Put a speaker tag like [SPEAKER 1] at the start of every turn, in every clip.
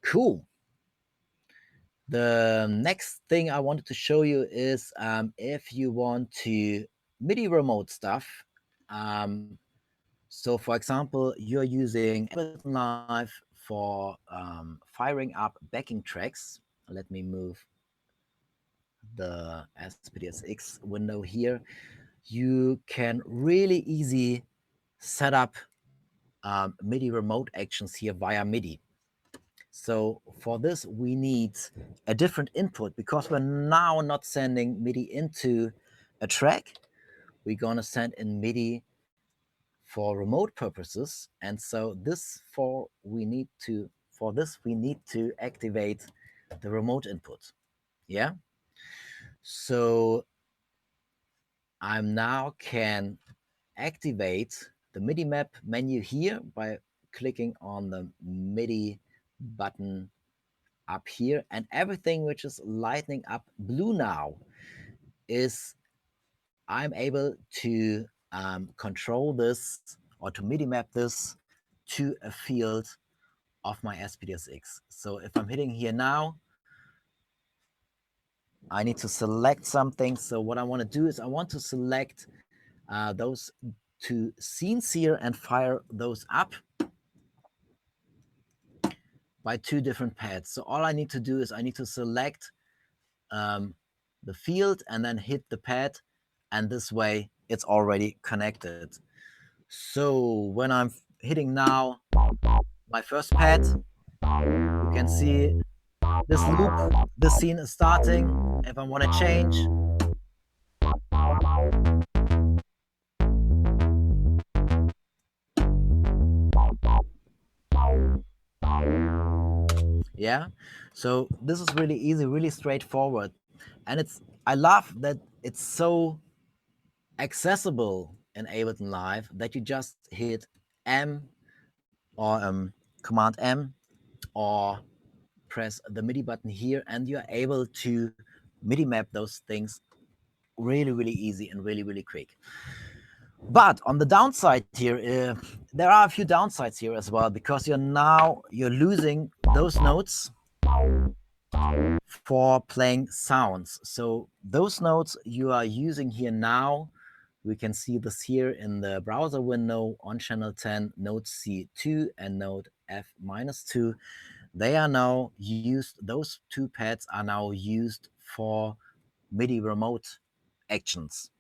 [SPEAKER 1] Cool. The next thing I wanted to show you is if you want to MIDI remote stuff. So for example, you're using Ableton Live for firing up backing tracks. Let me move the SPD-SX window here. You can really easy set up MIDI remote actions here via MIDI. So for this, we need a different input because we're now not sending MIDI into a track. We're gonna send in MIDI for remote purposes. And so for this, we need to activate the remote input. Yeah. So I now can activate the MIDI map menu here by clicking on the MIDI button up here, and everything which is lighting up blue now is I'm able to control this or to MIDI map this to a field of my SPD-SX. So if I'm hitting here now, I need to select something. So what I want to do is I want to select those two scenes here and fire those up by two different pads. So all I need to do is I need to select the field and then hit the pad, and this way it's already connected. So when I'm hitting now my first pad, you can see this loop, this scene is starting. If I want to change, yeah. So this is really easy, really straightforward, and I love that it's so accessible in Ableton Live that you just hit M or Command M or press the MIDI button here, and you're able to MIDI map those things really, really easy and really, really quick. But on the downside here, there are a few downsides here as well, because you're losing those notes for playing sounds. So those notes you are using here now, we can see this here in the browser window on channel 10, note C2 and note F-2. They are now used, those two pads are now used for MIDI remote actions.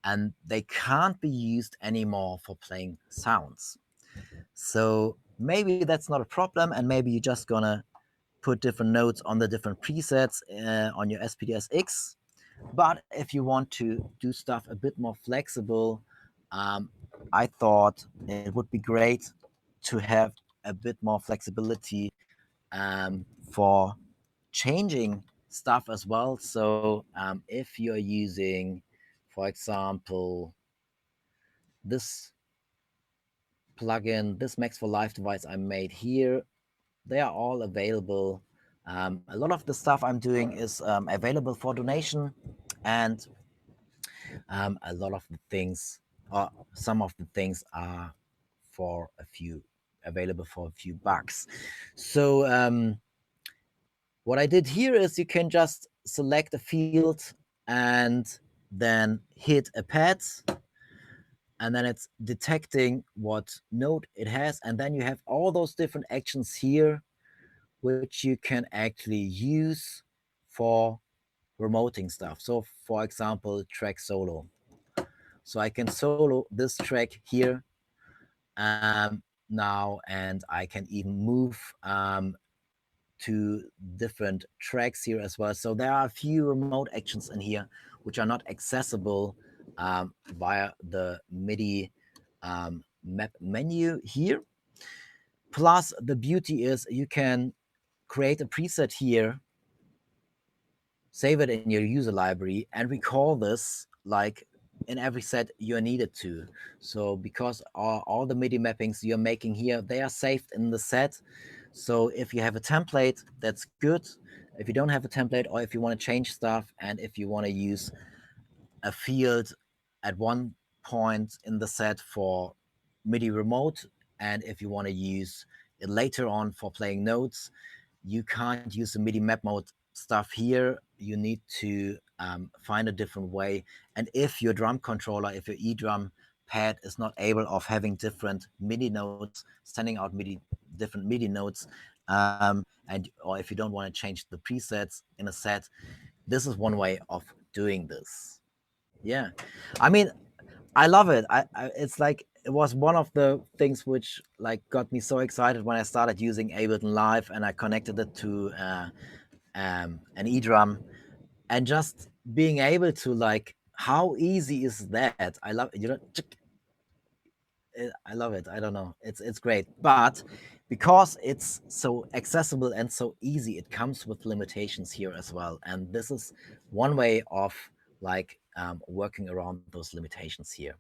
[SPEAKER 1] And they can't be used anymore for playing sounds. So maybe that's not a problem, and maybe you're just gonna put different notes on the different presets on your SPD-SX. But if you want to do stuff a bit more flexible, I thought it would be great to have a bit more flexibility for changing stuff as well. So if you're using, for example, this plugin, this Max for Live device I made here, they are all available. A lot of the stuff I'm doing is available for donation, and a lot of the things, or some of the things, are for a few available for a few bucks. So what I did here is you can just select a field and then hit a pad, and then it's detecting what note it has, and then you have all those different actions here which you can actually use for remoting stuff. So for example, track solo. So I can solo this track here now, and I can even move to different tracks here as well. So there are a few remote actions in here which are not accessible via the MIDI map menu here. Plus, the beauty is you can create a preset here, save it in your user library, and recall this like in every set you're needed to. So because all the MIDI mappings you're making here, they are saved in the set. So if you have a template, that's good. If you don't have a template, or if you want to change stuff, and if you want to use a field at one point in the set for MIDI remote, and if you want to use later on for playing notes. You can't use the MIDI map mode stuff here. You need to find a different way. And if your drum controller, if your eDrum pad is not able of having different MIDI notes, sending out different MIDI notes, or if you don't want to change the presets in a set, this is one way of doing this. Yeah, I mean, I love it. It's like it was one of the things which like got me so excited when I started using Ableton Live and I connected it to an eDrum, and just being able to like, how easy is that? I love, you know, I love it. I don't know. It's great, but because it's so accessible and so easy, it comes with limitations here as well. And this is one way of like working around those limitations here.